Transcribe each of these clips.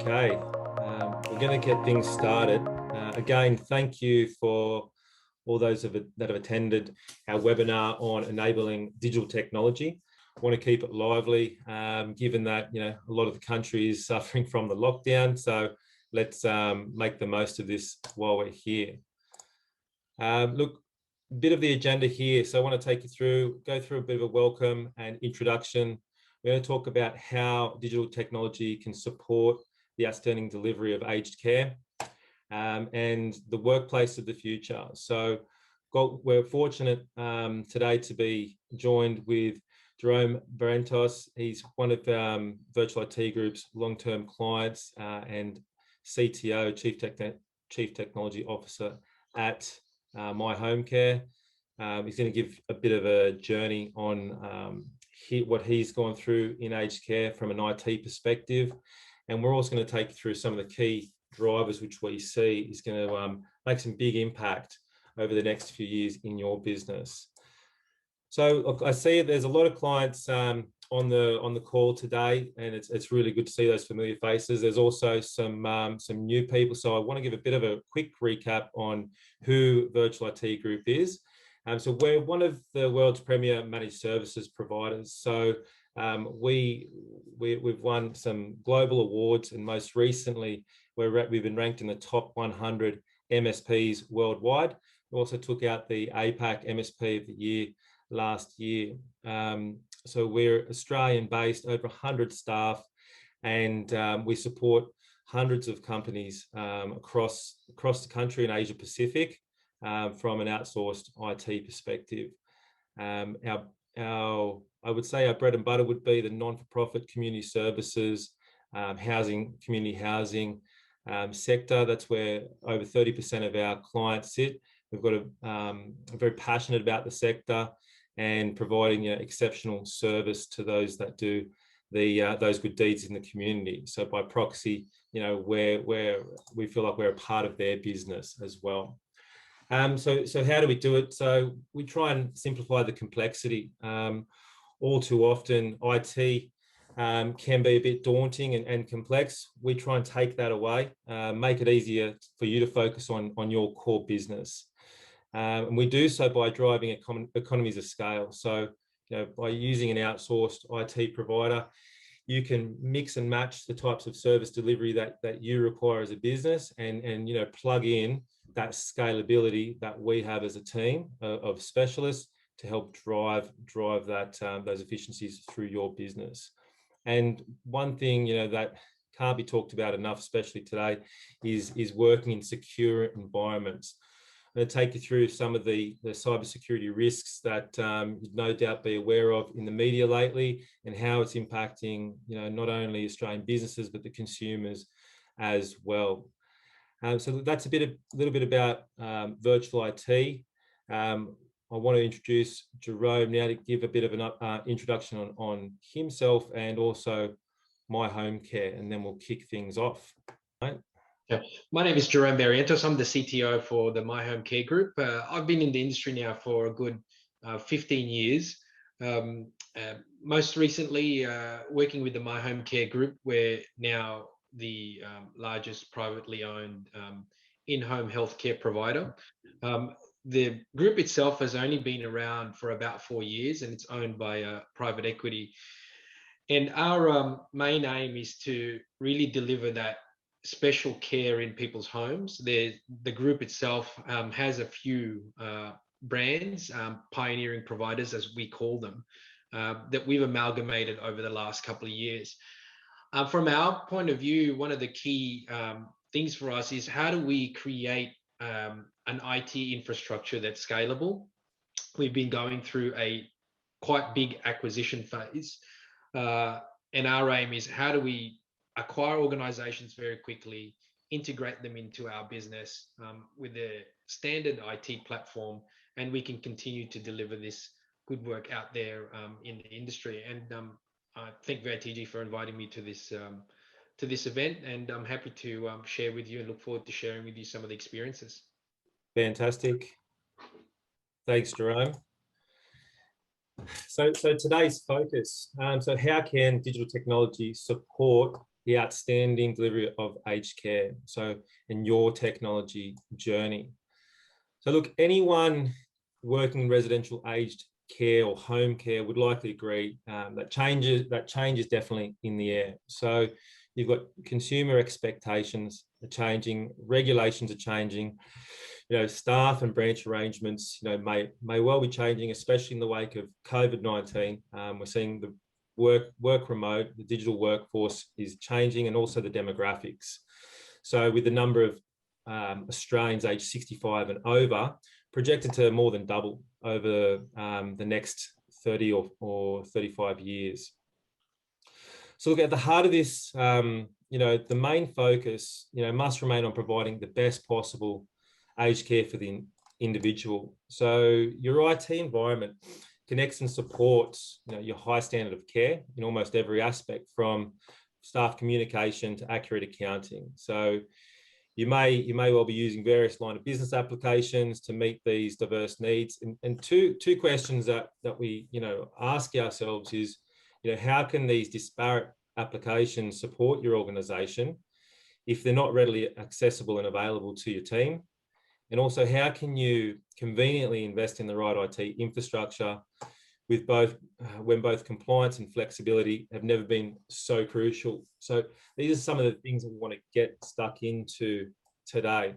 Okay, we're going to get things started. Again, thank you for all those that have attended our webinar on enabling digital technology. I want to keep it lively, given that a lot of the country is suffering from the lockdown. So let's make the most of this while we're here. Look, a bit of the agenda here. So I want to take you through, go through a bit of a welcome and introduction. We're going to talk about how digital technology can support the outstanding delivery of aged care and the workplace of the future. So we're fortunate today to be joined with Jerome Barrientos. He's one of Virtual IT Group's long-term clients and CTO, Chief Technology Officer at My Home Care. He's going to give a bit of a journey on what he's gone through in aged care from an IT perspective. And we're also going to take you through some of the key drivers which we see is going to make some big impact over the next few years in your business. So look, I see there's a lot of clients on the call today, and it's really good to see those familiar faces. There's also some new people. So I want to give a bit of a quick recap on who Virtual IT Group is. So we're one of the world's premier managed services providers. So we've won some global awards, and most recently we've been ranked in the top 100 MSPs worldwide. We also took out the APAC MSP of the year last year. So we're Australian based, over 100 staff, and we support hundreds of companies across the country in Asia Pacific from an outsourced IT perspective. I would say our bread and butter would be the non-for-profit community services, community housing sector. That's where over 30% of our clients sit. We've got very passionate about the sector and providing exceptional service to those that do those good deeds in the community. So by proxy, we feel like we're a part of their business as well. So how do we do it? So we try and simplify the complexity. All too often, IT can be a bit daunting and complex. We try and take that away, make it easier for you to focus on your core business. And we do so by driving economies of scale. So by using an outsourced IT provider, you can mix and match the types of service delivery that you require as a business and plug in that scalability that we have as a team of specialists to help drive those efficiencies through your business. And one thing that can't be talked about enough, especially today, is working in secure environments. I'm going to take you through some of the cybersecurity risks that you'd no doubt be aware of in the media lately, and how it's impacting not only Australian businesses but the consumers as well. So that's a little bit about virtual IT. I want to introduce Jerome now to give a bit of an introduction on himself and also My Home Care, and then we'll kick things off. Right? Yeah. My name is Jerome Barrientos. I'm the CTO for the My Home Care Group. I've been in the industry now for a good 15 years. Most recently, working with the My Home Care Group, we're now the largest privately owned in-home healthcare provider. The group itself has only been around for about 4 years, and it's owned by private equity. And our main aim is to really deliver that special care in people's homes. The group itself has a few brands, pioneering providers, as we call them, that we've amalgamated over the last couple of years. From our point of view, one of the key things for us is how do we create an IT infrastructure that's scalable. We've been going through a quite big acquisition phase, and our aim is how do we acquire organizations very quickly, integrate them into our business with a standard IT platform, and we can continue to deliver this good work out there in the industry. And I thank VITG for inviting me to this event, and I'm happy to share with you and look forward to sharing with you some of the experiences. Fantastic. Thanks, Jerome. So today's focus, so how can digital technology support the outstanding delivery of aged care. So, in your technology journey. So look, anyone working in residential aged care or home care would likely agree that change is definitely in the air. So you've got consumer expectations are changing, regulations are changing, staff and branch arrangements, may well be changing, especially in the wake of COVID-19. We're seeing the work remote, the digital workforce is changing, and also the demographics. So with the number of Australians aged 65 and over projected to more than double over the next 30 or 35 years. So look, at the heart of this, the main focus, must remain on providing the best possible aged care for the individual. So your IT environment connects and supports, your high standard of care in almost every aspect, from staff communication to accurate accounting. So you may well be using various line of business applications to meet these diverse needs. And two questions that we ask ourselves is, how can these disparate applications support your organisation if they're not readily accessible and available to your team? And also, how can you conveniently invest in the right IT infrastructure with when both compliance and flexibility have never been so crucial? So these are some of the things that we want to get stuck into today.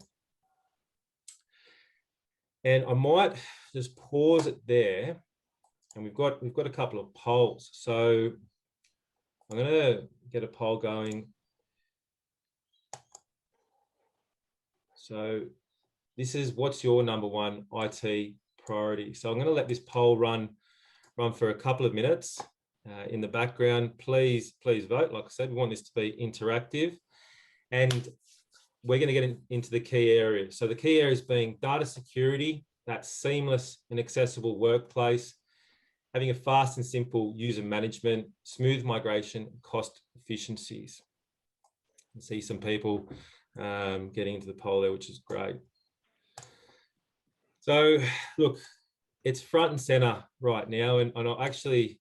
And I might just pause it there. And we've got a couple of polls. So I'm going to get a poll going. So this is, what's your number one IT priority? So I'm going to let this poll run for a couple of minutes in the background. Please vote. Like I said, we want this to be interactive, and we're going to get into the key areas. So the key areas being data security, that seamless and accessible workplace, having a fast and simple user management, smooth migration, cost efficiencies. I see some people getting into the poll there, which is great. So look, it's front and center right now, and actually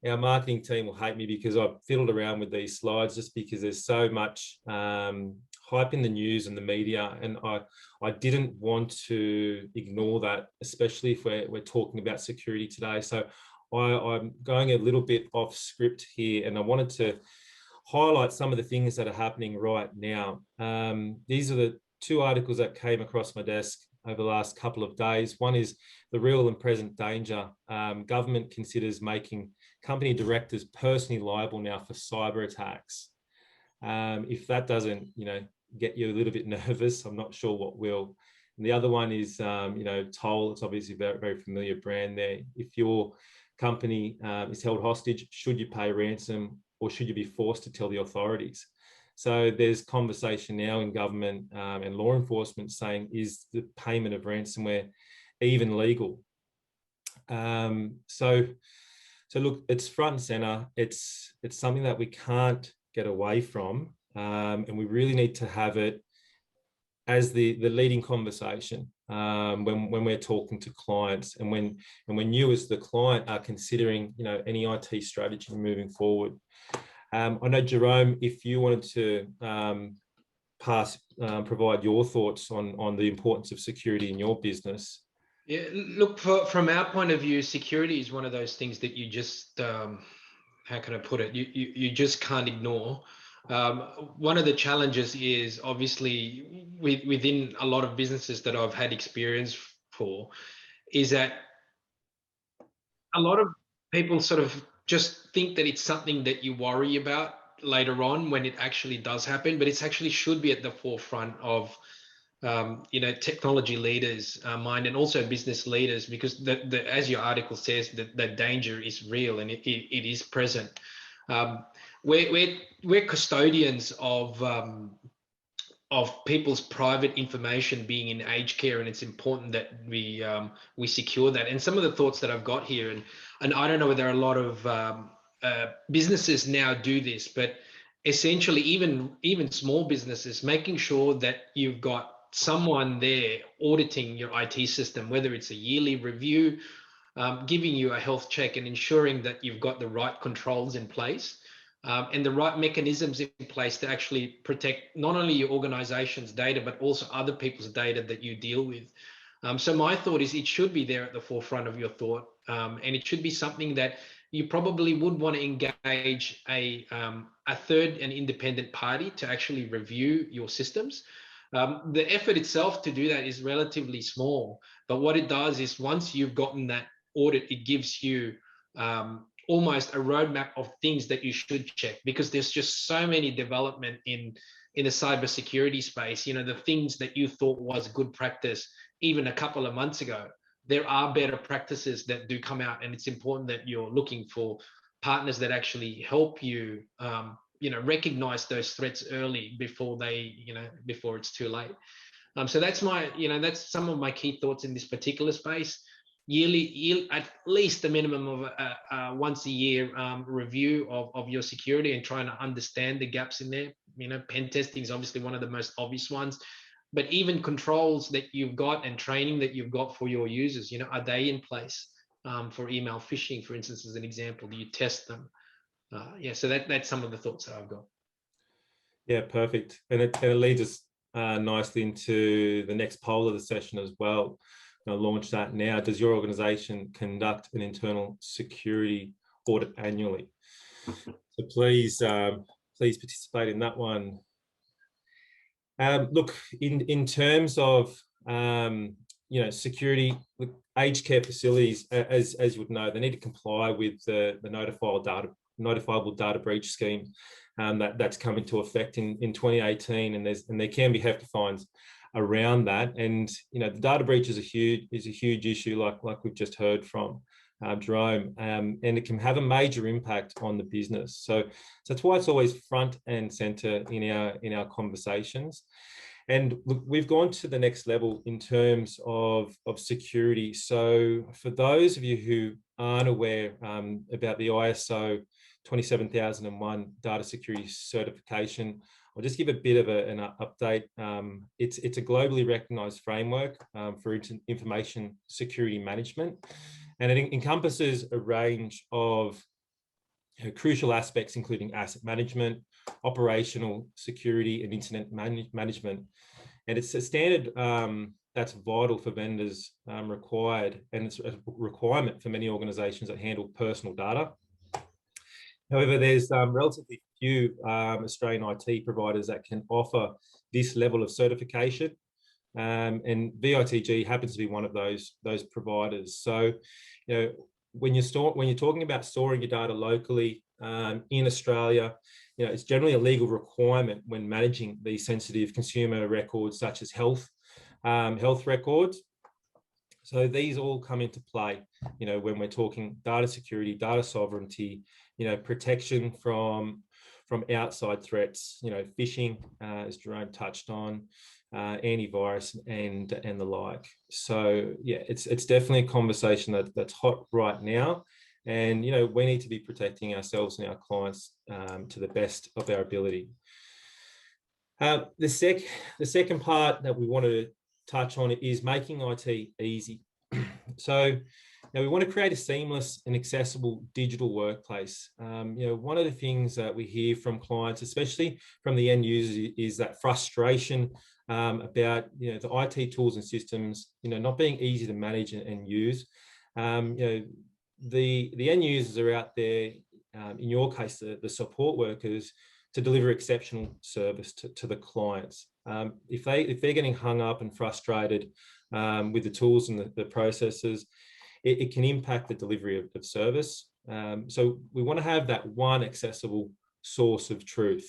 our marketing team will hate me because I've fiddled around with these slides just because there's so much hype in the news and the media, and I didn't want to ignore that, especially if we're talking about security today. So I'm going a little bit off script here, and I wanted to highlight some of the things that are happening right now. These are the two articles that came across my desk over the last couple of days. One is the real and present danger. Government considers making company directors personally liable now for cyber attacks. If that doesn't, get you a little bit nervous, I'm not sure what will. And the other one is, Toll. It's obviously a very, very familiar brand there. If your company is held hostage, should you pay ransom, or should you be forced to tell the authorities? So there's conversation now in government and law enforcement saying, is the payment of ransomware even legal? So look, it's front and center. It's something that we can't get away from, and we really need to have it as the leading conversation when we're talking to clients, and when you as the client are considering any IT strategy moving forward. I know, Jerome, if you wanted to provide your thoughts on the importance of security in your business. Yeah, look, from our point of view, security is one of those things that you just, how can I put it? You just can't ignore. One of the challenges is obviously within a lot of businesses that I've had experience for, is that a lot of people sort of just think that it's something that you worry about later on when it actually does happen, but it's actually should be at the forefront of technology leaders' mind, and also business leaders, because as your article says, the danger is real and it is present. We're custodians of people's private information being in aged care, and it's important that we secure that. And some of the thoughts that I've got here, and I don't know whether a lot of businesses now do this, but essentially even small businesses, making sure that you've got someone there auditing your IT system, whether it's a yearly review, giving you a health check, and ensuring that you've got the right controls in place. and the right mechanisms in place to actually protect not only your organization's data, but also other people's data that you deal with. So my thought is it should be there at the forefront of your thought, and it should be something that you probably would want to engage a third and independent party to actually review your systems. The effort itself to do that is relatively small, but what it does is once you've gotten that audit, it gives you almost a roadmap of things that you should check, because there's just so many development in the cybersecurity space. You know, the things that you thought was good practice even a couple of months ago, there are better practices that do come out, and it's important that you're looking for partners that actually help you, recognize those threats early before before it's too late. So that's that's some of my key thoughts in this particular space. Yearly, at least a minimum of a once a year review of your security and trying to understand the gaps in there. You know, pen testing is obviously one of the most obvious ones, but even controls that you've got and training that you've got for your users, are they in place? For email phishing, for instance, as an example, do you test them? So that's some of the thoughts that I've got. Yeah, perfect. And it leads us nicely into the next poll of the session as well. I'll launch that now. Does your organization conduct an internal security audit annually? So please participate in that one. Look, in terms of security, aged care facilities, as you would know, they need to comply with the notifiable data breach scheme that's come into effect in 2018, and there can be hefty fines around that. And the data breach is a huge issue, like we've just heard from Jerome, and it can have a major impact on the business. So that's why it's always front and center in our conversations. And look, we've gone to the next level in terms of security. So for those of you who aren't aware about the ISO 27001 data security certification, I'll just give a bit of an update. It's a globally recognized framework for information security management, and it encompasses a range of crucial aspects, including asset management, operational security, and incident management. And it's a standard that's vital for vendors required, and it's a requirement for many organizations that handle personal data. However, there's relatively few Australian IT providers that can offer this level of certification, and VITG happens to be one of those providers. So, when you're talking about storing your data locally in Australia, it's generally a legal requirement when managing these sensitive consumer records, such as health records. So these all come into play, when we're talking data security, data sovereignty, protection from outside threats, phishing, as Jerome touched on, antivirus and the like. So yeah, it's definitely a conversation that's hot right now, and we need to be protecting ourselves and our clients to the best of our ability. The second part that we want to touch on is making IT easy. So now we want to create a seamless and accessible digital workplace. One of the things that we hear from clients, especially from the end users, is that frustration about the IT tools and systems not being easy to manage and use. The end users are out there, in your case, the support workers, to deliver exceptional service to the clients. If they're getting hung up and frustrated with the tools and the processes, it can impact the delivery of service. So we want to have that one accessible source of truth.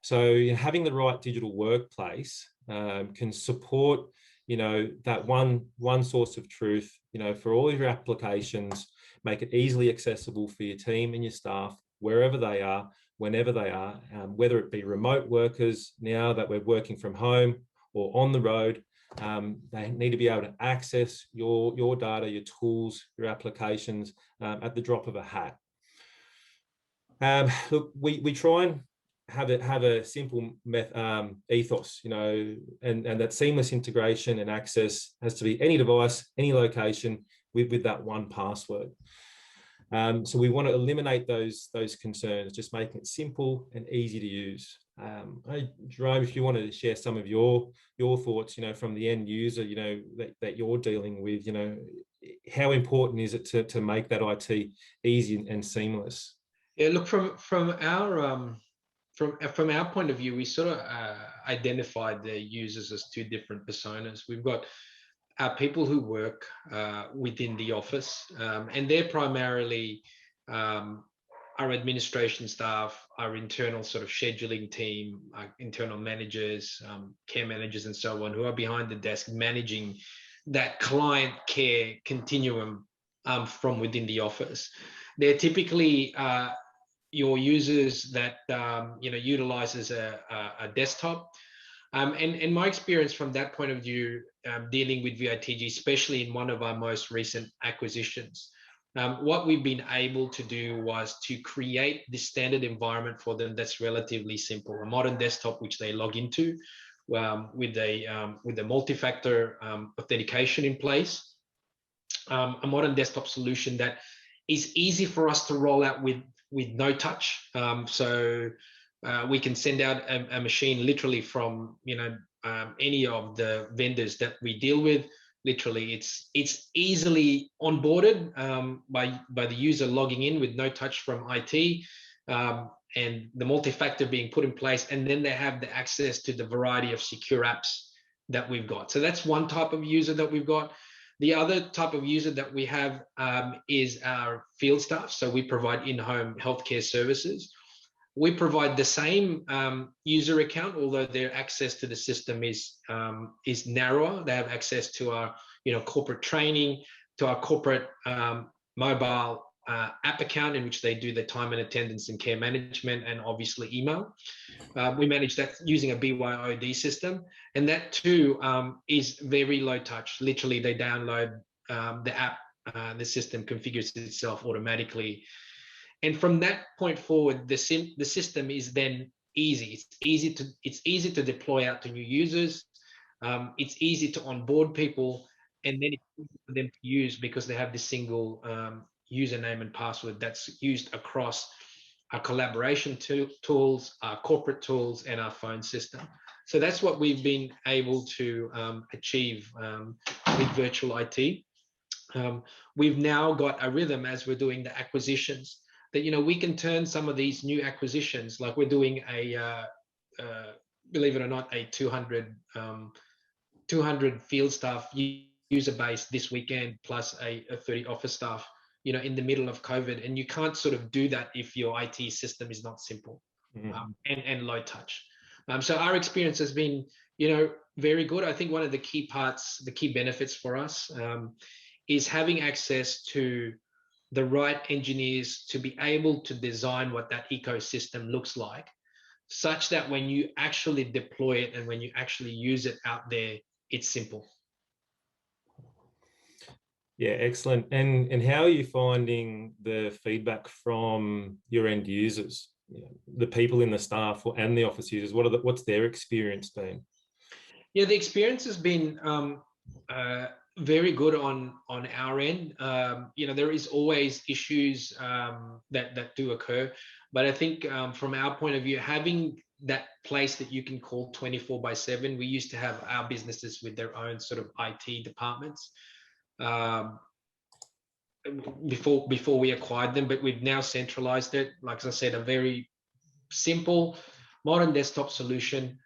So having the right digital workplace can support that one source of truth for all of your applications, make it easily accessible for your team and your staff wherever they are, whenever they are, whether it be remote workers now that we're working from home or on the road. They need to be able to access your data, your tools, your applications at the drop of a hat. Look, we try and have a simple ethos, and that seamless integration and access has to be any device, any location with that one password. So we want to eliminate those concerns, just making it simple and easy to use. Jerome, if you wanted to share some of your thoughts, from the end user, that you're dealing with, how important is it to make that IT easy and seamless? Yeah, look, from our point of view, we sort of identified the users as two different personas. We've got our people who work within the office, and they're primarily our administration staff, our internal sort of scheduling team, our internal managers, care managers, and so on, who are behind the desk managing that client care continuum from within the office. They're typically your users that utilizes a desktop. And my experience from that point of view, dealing with VITG, especially in one of our most recent acquisitions, what we've been able to do was to create this standard environment for them that's relatively simple, a modern desktop which they log into with a multi-factor authentication in place, a modern desktop solution that is easy for us to roll out with no touch. So we can send out a machine literally from any of the vendors that we deal with. Literally, it's easily onboarded by the user logging in with no touch from IT, and the multi-factor being put in place, and then they have the access to the variety of secure apps that we've got. So that's one type of user that we've got. The other type of user that we have is our field staff. So we provide in-home healthcare services. We provide the same user account, although their access to the system is narrower. They have access to our corporate training, to our corporate mobile app account, in which they do the time and attendance and care management, and obviously email. We manage that using a BYOD system, and that too is very low touch. Literally, they download the app, the system configures itself automatically. And from that point forward, the system is then easy. It's easy to deploy out to new users. It's easy to onboard people, and then it's easy for them to use because they have this single username and password that's used across our collaboration tools, our corporate tools, and our phone system. So that's what we've been able to achieve with virtual IT. We've now got a rhythm as we're doing the acquisitions, that we can turn some of these new acquisitions, like we're doing a believe it or not, a 200 field staff user base this weekend, plus a 30 office staff, in the middle of COVID. And you can't sort of do that if your IT system is not simple and low touch. So our experience has been, very good. I think one of the key parts, the key benefits for us is having access to the right engineers to be able to design what that ecosystem looks like, such that when you actually deploy it and when you actually use it out there, it's simple. Yeah, excellent. And how are you finding the feedback from your end users, the people in the staff and the office users? What's their experience been? Yeah, the experience has been very good on our end. There is always issues that do occur, but I think from our point of view, having that place that you can call 24/7, we used to have our businesses with their own sort of IT departments before we acquired them, but we've now centralized it. Like I said, a very simple modern desktop solution.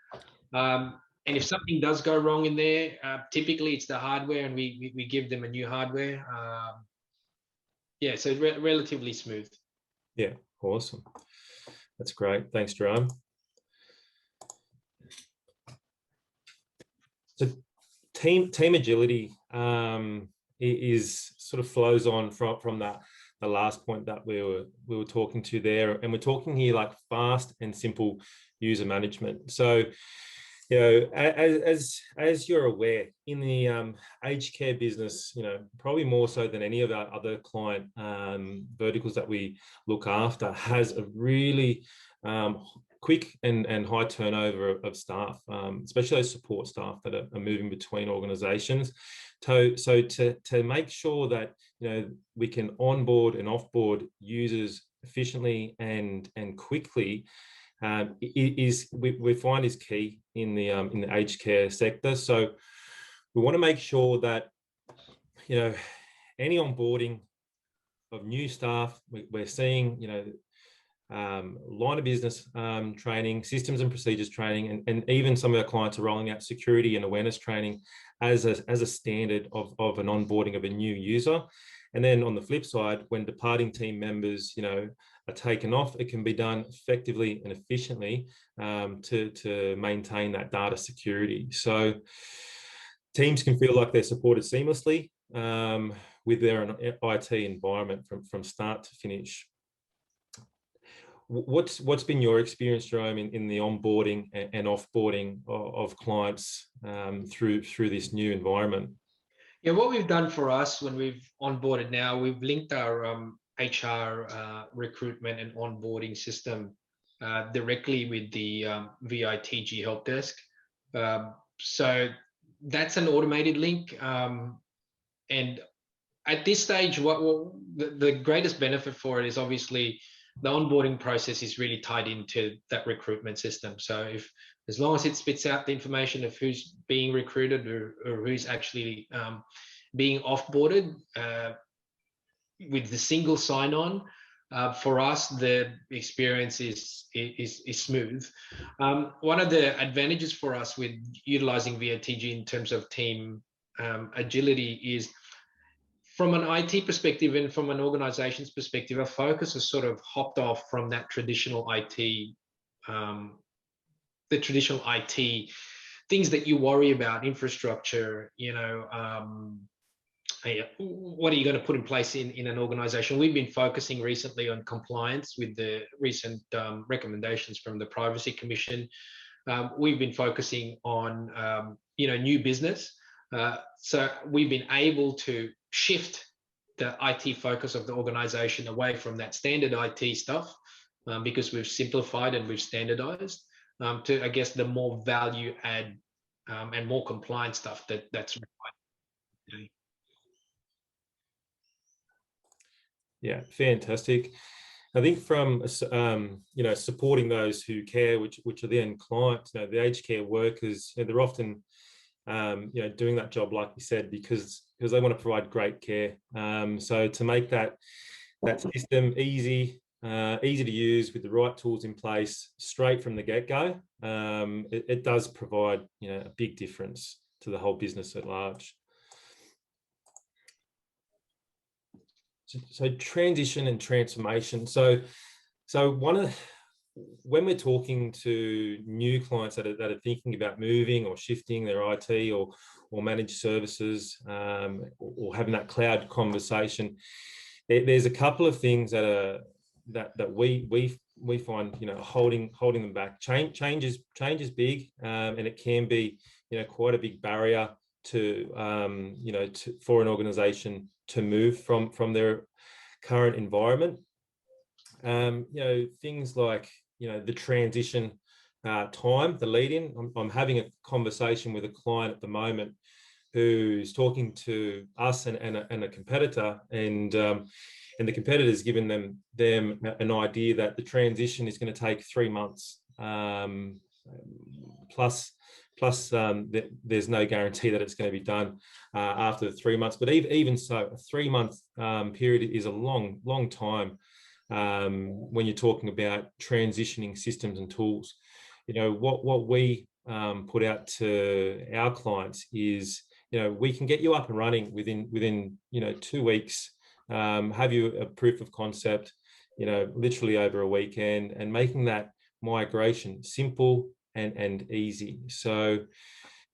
And if something does go wrong in there, typically it's the hardware, and we give them a new hardware. Yeah, so relatively smooth. Yeah, awesome. That's great. Thanks, Jerome. So team agility is sort of flows on from the last point that we were talking to there, and we're talking here like fast and simple user management. So as you're aware, in the aged care business, probably more so than any of our other client verticals that we look after, has a really quick and high turnover of staff, especially those support staff that are moving between organizations. So to make sure that we can onboard and offboard users efficiently and quickly, we find is key in the aged care sector. So we want to make sure that any onboarding of new staff, we're seeing line of business training, systems and procedures training, and even some of our clients are rolling out security and awareness training as a standard of an onboarding of a new user. And then on the flip side, when departing team members, are taken off, it can be done effectively and efficiently to maintain that data security. So teams can feel like they're supported seamlessly with their IT environment from start to finish. What's been your experience, Jerome, in the onboarding and offboarding of clients through this new environment? Yeah, what we've done for us when we've onboarded now, we've linked our HR recruitment and onboarding system directly with the VITG help desk. So that's an automated link. And at this stage, what the greatest benefit for it is obviously the onboarding process is really tied into that recruitment system. So as long as it spits out the information of who's being recruited or who's actually being offboarded with the single sign-on, for us the experience is smooth. One of the advantages for us with utilizing VITG in terms of team agility is, from an IT perspective and from an organization's perspective, our focus has sort of hopped off from that traditional IT, the traditional IT things that you worry about, infrastructure, what are you going to put in place in an organization? We've been focusing recently on compliance with the recent recommendations from the Privacy Commission. We've been focusing on, new business. So we've been able to shift the IT focus of the organization away from that standard IT stuff because we've simplified and we've standardized to, I guess, the more value add and more compliant stuff that's required. Yeah, fantastic. I think from supporting those who care, which are the end clients, the aged care workers, they're often doing that job, like you said, because they want to provide great care. So to make that system easy to use with the right tools in place straight from the get-go, it does provide a big difference to the whole business at large. So transition and transformation. So when we're talking to new clients that are thinking about moving or shifting their IT or managed services or having that cloud conversation, there's a couple of things that we find holding them back. Change is big, and it can be quite a big barrier to for an organization to move from their current environment. Things like the transition time, the lead-in. I'm having a conversation with a client at the moment who's talking to us and a competitor, and the competitor's given them an idea that the transition is going to take 3 months, plus there's no guarantee that it's going to be done after the 3 months. But even so, a 3-month period is a long time when you're talking about transitioning systems and tools. What we put out to our clients is, we can get you up and running within 2 weeks, have you a proof of concept, literally over a weekend, and making that migration simple and easy. So,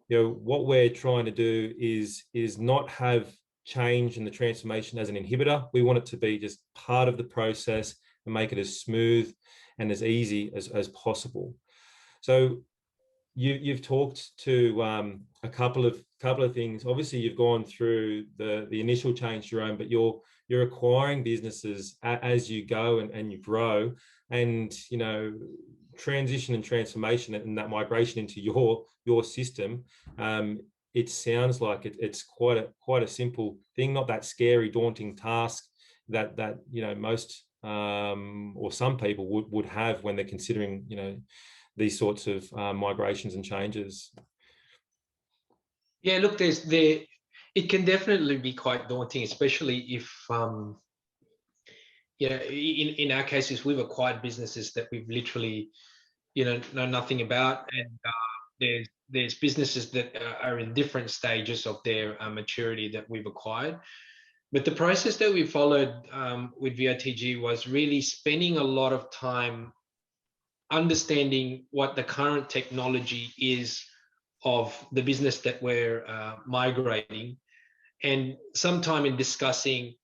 what we're trying to do is not have change in the transformation as an inhibitor. We want it to be just part of the process and make it as smooth and as easy as possible. So you've talked to a couple of things. Obviously, you've gone through the initial change, Jerome, but you're acquiring businesses as you go and you grow, and transition and transformation and that migration into your system it sounds like it's quite a simple thing, not that scary, daunting task that most or some people would have when they're considering these sorts of migrations and changes. Yeah, look, it can definitely be quite daunting, especially if in our cases we've acquired businesses that we've literally know nothing about, and there's businesses that are in different stages of their maturity that we've acquired. But the process that we followed with VITG was really spending a lot of time understanding what the current technology is of the business that we're migrating, and sometime in discussing,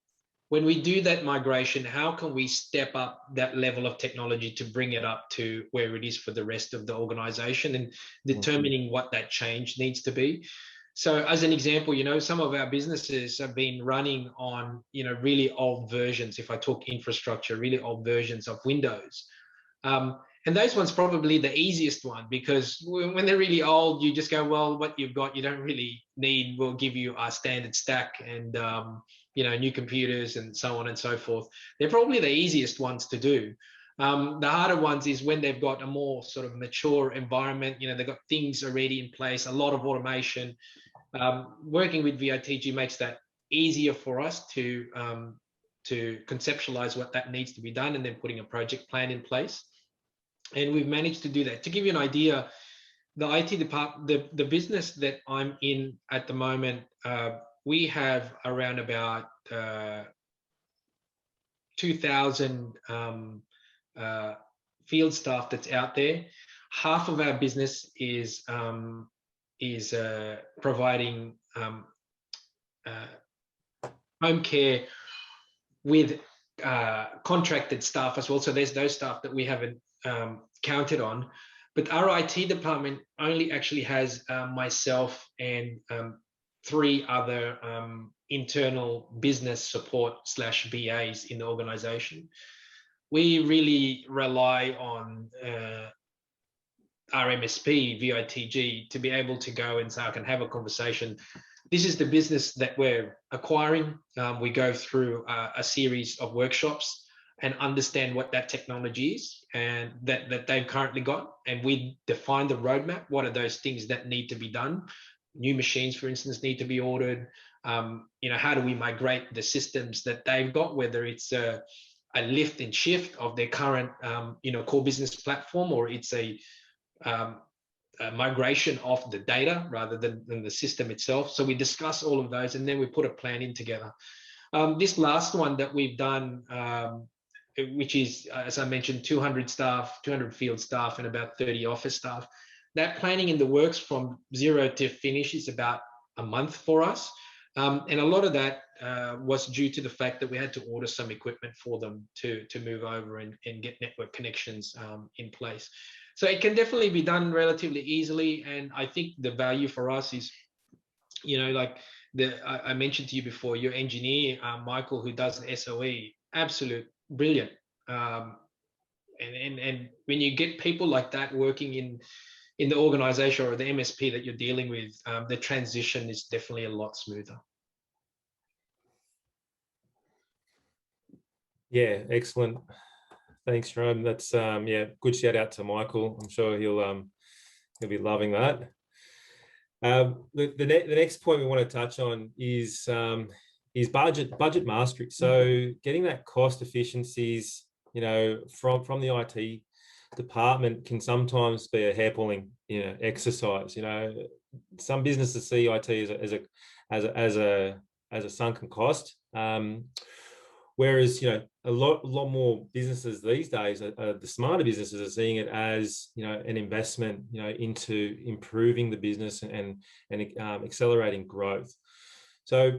when we do that migration, how can we step up that level of technology to bring it up to where it is for the rest of the organization, and determining what that change needs to be. So as an example, some of our businesses have been running on, really old versions. If I talk infrastructure, really old versions of Windows. And those ones probably the easiest one, because when they're really old, you just go, well, what you've got, you don't really need. We'll give you our standard stack and, new computers and so on and so forth. They're probably the easiest ones to do. The harder ones is when they've got a more sort of mature environment. They've got things already in place, a lot of automation. Working with VITG makes that easier for us to conceptualize what that needs to be done, and then putting a project plan in place. And we've managed to do that. To give you an idea, the IT department, the business that I'm in at the moment, we have around about 2,000 field staff that's out there. Half of our business is providing home care with contracted staff as well. So there's those staff that we haven't counted on. But our IT department only actually has myself and 3 other internal business support / BAs in the organization. We really rely on our MSP, VITG, to be able to go and say, I can have a conversation. This is the business that we're acquiring. We go through a series of workshops and understand what that technology is and that they've currently got. And we define the roadmap. What are those things that need to be done? New machines, for instance, need to be ordered. How do we migrate the systems that they've got, whether it's a lift and shift of their current, core business platform, or it's a migration of the data rather than the system itself. So we discuss all of those, and then we put a plan in together. This last one that we've done, which is, as I mentioned, 200 staff, 200 field staff, and about 30 office staff. That planning in the works from zero to finish is about a month for us. And a lot of that was due to the fact that we had to order some equipment for them to move over and get network connections in place. So it can definitely be done relatively easily. And I think the value for us is, like I mentioned to you before, your engineer, Michael, who does the SOE, absolute brilliant. And when you get people like that working in the organization or the MSP that you're dealing with, the transition is definitely a lot smoother. Yeah, excellent. Thanks, Jerome. That's good shout out to Michael. I'm sure he'll be loving that. The next point we want to touch on is budget mastery. So getting that cost efficiencies, from the IT department can sometimes be a hair-pulling, exercise. Some businesses see IT as a sunken cost. Whereas, a lot more businesses these days, the smarter businesses are seeing it as, an investment, into improving the business and accelerating growth. So,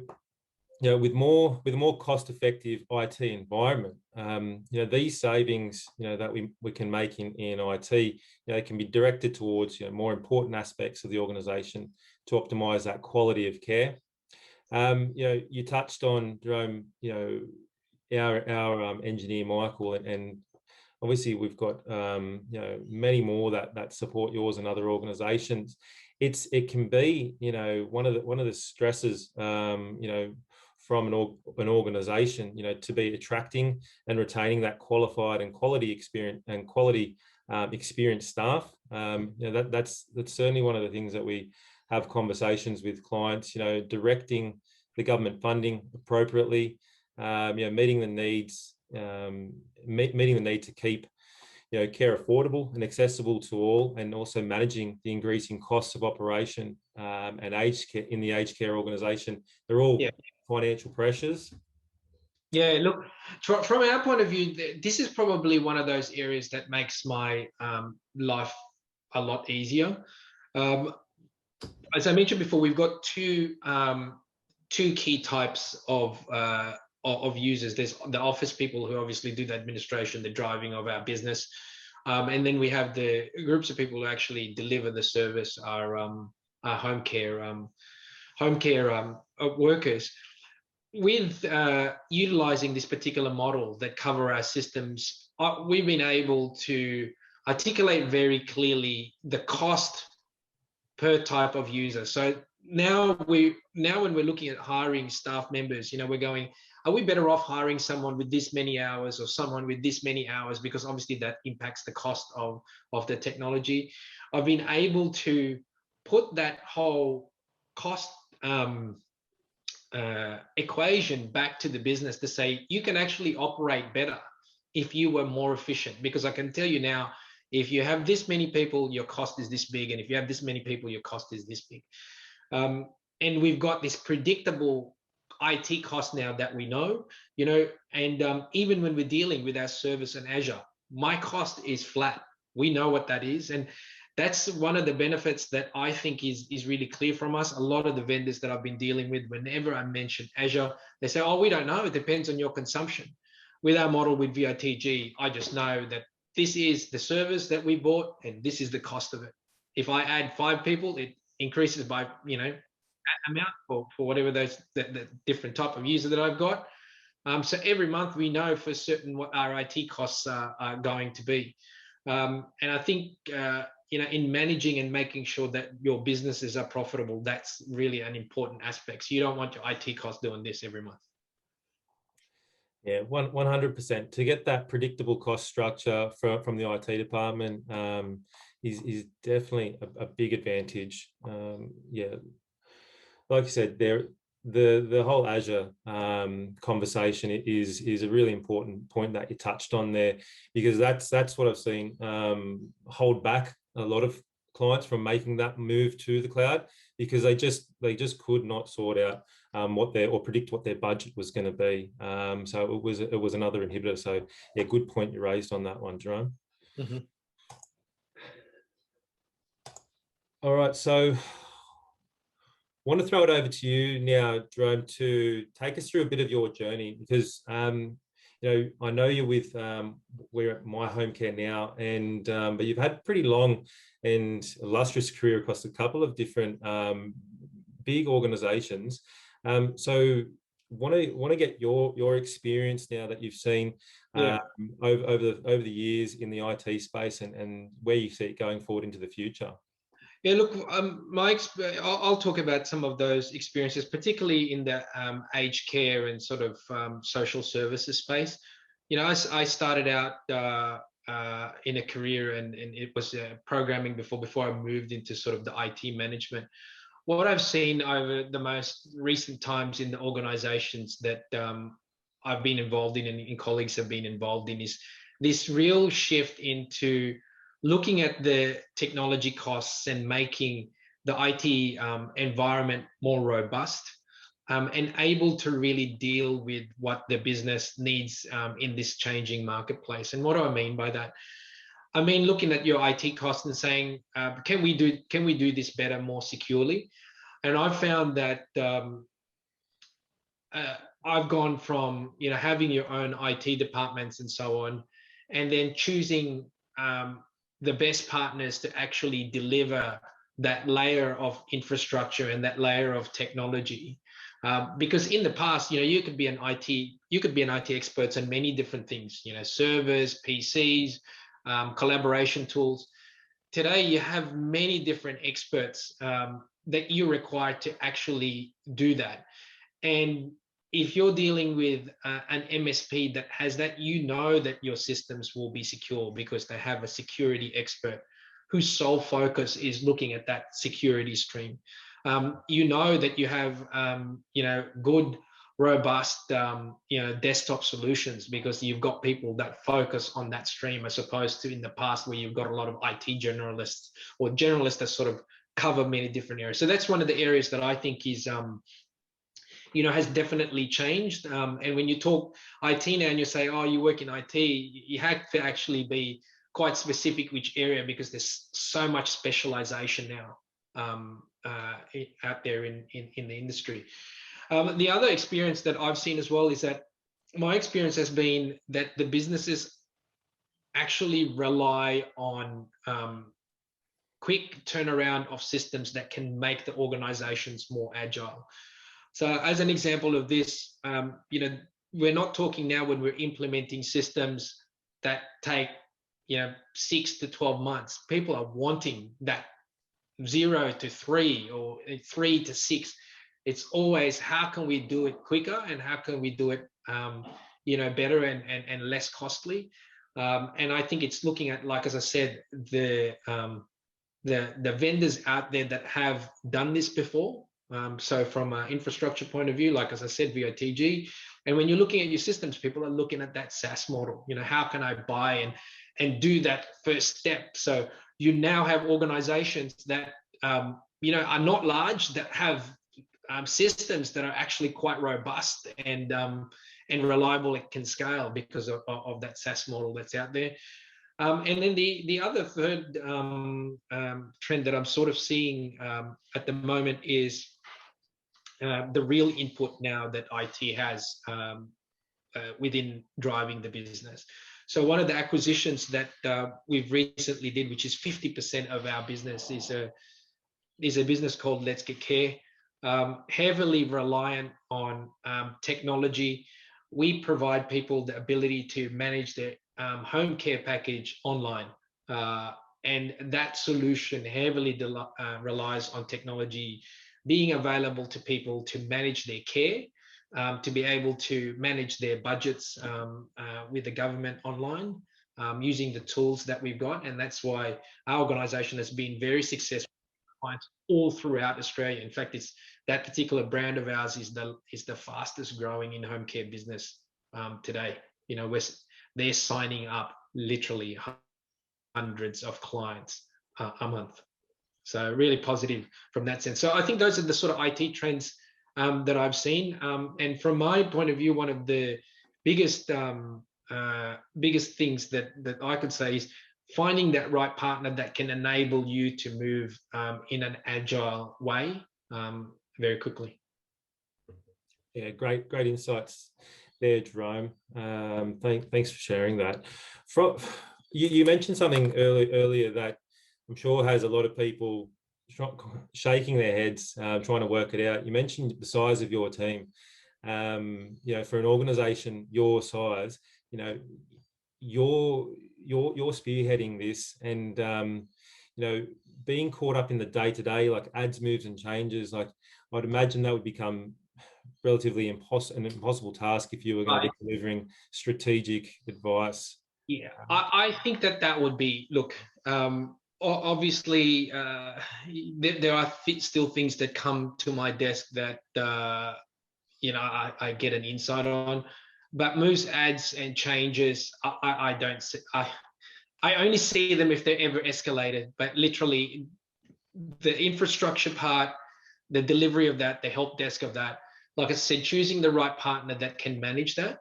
with a more cost-effective IT environment, these savings, that we can make in IT, can be directed towards, more important aspects of the organisation to optimise that quality of care. You touched on, Jerome, our engineer Michael, and obviously we've got many more that support yours and other organisations, it can be, one of the stresses, from an organization, to be attracting and retaining that qualified and quality experienced staff. That's certainly one of the things that we have conversations with clients, directing the government funding appropriately, meeting the needs, meeting the need to keep care affordable and accessible to all, and also managing the increasing costs of operation, and aged care in the aged care organisation. They're all financial pressures. Yeah, look, from our point of view, this is probably one of those areas that makes my life a lot easier. As I mentioned before, we've got two key types of users. There's the office people who obviously do the administration, the driving of our business, and then we have the groups of people who actually deliver the service, our home care workers. With utilizing this particular model that cover our systems, we've been able to articulate very clearly the cost per type of user. So now when we're looking at hiring staff members, we're going, are we better off hiring someone with this many hours or someone with this many hours? Because obviously that impacts the cost of the technology. I've been able to put that whole cost equation back to the business to say, you can actually operate better if you were more efficient, because I can tell you now, if you have this many people, your cost is this big, and if you have this many people, your cost is this big. And we've got this predictable IT cost now that we know, and even when we're dealing with our service in Azure, my cost is flat. We know what that is, and that's one of the benefits that I think is really clear from us. A lot of the vendors that I've been dealing with, whenever I mention Azure, they say, oh, we don't know. It depends on your consumption. With our model with VITG, I just know that this is the service that we bought and this is the cost of it. If I add 5 people, it increases by, amount for whatever the different type of user that I've got. So every month we know for certain what our IT costs are going to be. And I think, in managing and making sure that your businesses are profitable, that's really an important aspect. So you don't want your IT costs doing this every month. Yeah, 100%. To get that predictable cost structure from the IT department is definitely a big advantage. Yeah, like you said, the whole Azure conversation is a really important point that you touched on there, because that's what I've seen hold back a lot of clients from making that move to the cloud, because they just could not sort out or predict what their budget was going to be. So it was another inhibitor. So yeah, good point you raised on that one, Jerome. Mm-hmm. All right, so I want to throw it over to you now, Jerome, to take us through a bit of your journey, because I know you're with we're at My Home Care now, and but you've had pretty long and illustrious career across a couple of different big organisations. So want to get your experience now that you've seen over the years in the IT space, and where you see it going forward into the future. Yeah, look, I'll talk about some of those experiences, particularly in the aged care and sort of social services space. I started out in a career, and it was programming before I moved into sort of the IT management. What I've seen over the most recent times in the organizations that I've been involved in and colleagues have been involved in is this real shift into looking at the technology costs and making the IT environment more robust and able to really deal with what the business needs in this changing marketplace. And what do I mean by that? I mean, looking at your IT costs and saying, can we do this better, more securely? And I've found that I've gone from having your own IT departments and so on, and then choosing the best partners to actually deliver that layer of infrastructure and that layer of technology. Because in the past, you could be an IT expert on many different things, servers, PCs, collaboration tools. today you have many different experts that you're required to actually do that. And if you're dealing with an MSP that has that, you know that your systems will be secure because they have a security expert whose sole focus is looking at that security stream. You know that you have, good, robust, desktop solutions because you've got people that focus on that stream, as opposed to in the past where you've got a lot of IT generalists or generalists that sort of cover many different areas. So that's one of the areas that I think is, has definitely changed. And when you talk IT now and you say, oh, you work in IT, you have to actually be quite specific which area, because there's so much specialization now out there in the industry. The other experience that I've seen as well is that my experience has been that the businesses actually rely on quick turnaround of systems that can make the organizations more agile. So as an example of this, we're not talking now when we're implementing systems that take 6 to 12 months. People are wanting that 0 to 3 or 3 to 6. It's always, how can we do it quicker and how can we do it better and less costly. And I think it's looking at, like as I said, the vendors out there that have done this before. So from an infrastructure point of view, like as I said, VITG. And when you're looking at your systems, people are looking at that SaaS model. How can I buy and do that first step? So you now have organizations that are not large, that have systems that are actually quite robust and reliable. It can scale because of that SaaS model that's out there. And then the other third trend that I'm sort of seeing at the moment is the real input now that IT has within driving the business. So one of the acquisitions that we've recently did, which is 50% of our business, is a business called Let's Get Care, heavily reliant on technology. We provide people the ability to manage their home care package online. And that solution heavily relies on technology being available to people to manage their care, to be able to manage their budgets with the government online, using the tools that we've got. And that's why our organization has been very successful all throughout Australia. In fact, it's that particular brand of ours is the fastest growing in home care business today. They're signing up literally hundreds of clients a month. So really positive from that sense. So I think those are the sort of IT trends that I've seen. And from my point of view, one of the biggest things that I could say is finding that right partner that can enable you to move in an agile way very quickly. Yeah, great insights there, Jerome. Thanks for sharing that. You mentioned something earlier that I'm sure has a lot of people shaking their heads, trying to work it out. You mentioned the size of your team. For an organisation your size, you're spearheading this, and being caught up in the day-to-day, like ads, moves and changes. Like I'd imagine that would become relatively an impossible task if you were going to be delivering strategic advice. Yeah, I think that would be, look, obviously there are still things that come to my desk that I get an insight on, but moves, ads and changes, I don't see. I only see them if they're ever escalated. But literally the infrastructure part, the delivery of that, the help desk of that, like I said, choosing the right partner that can manage that.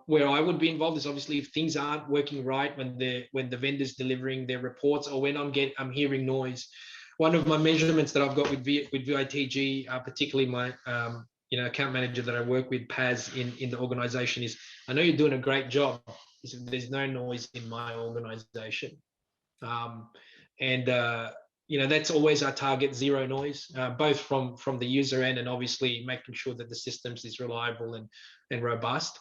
Where I would be involved is obviously if things aren't working right when the vendor's delivering their reports, or when I'm hearing noise. One of my measurements that I've got with VITG, particularly my account manager that I work with, Paz, in the organization, is, I know you're doing a great job. There's no noise in my organization, that's always our target, zero noise, both from the user end and obviously making sure that the systems is reliable and robust.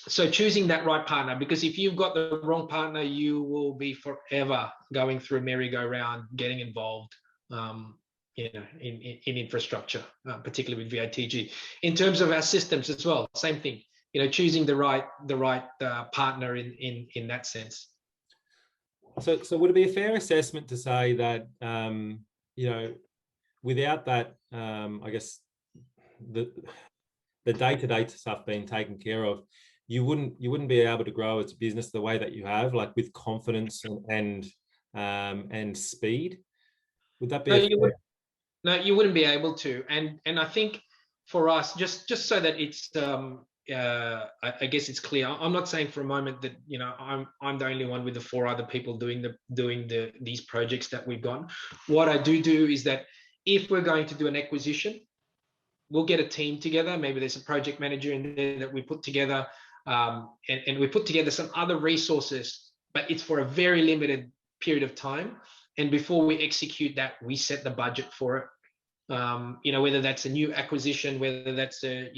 So choosing that right partner, because if you've got the wrong partner, you will be forever going through a merry-go-round, getting involved, in infrastructure, particularly with VITG. In terms of our systems as well, same thing. Choosing the right partner in that sense. So would it be a fair assessment to say that without that, I guess the day-to-day stuff being taken care of, you wouldn't be able to grow as a business the way that you have, like with confidence and speed? Would that be No, you wouldn't be able to. And I think for us, just so that it's I guess it's clear. I'm not saying for a moment that I'm the only one with the 4 other people doing these projects that we've got. What I do is that if we're going to do an acquisition, we'll get a team together. Maybe there's a project manager in there that we put together, and we put together some other resources, but it's for a very limited period of time. And before we execute that, we set the budget for it. Whether that's a new acquisition, whether that's a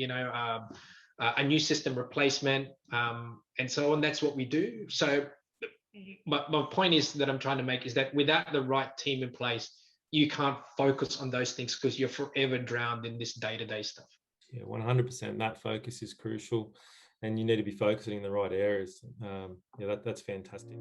new system replacement, and so on. That's what we do. So, my point is that I'm trying to make is that without the right team in place, you can't focus on those things because you're forever drowned in this day-to-day stuff. Yeah, 100%. That focus is crucial, and you need to be focusing in the right areas. Yeah, that's fantastic.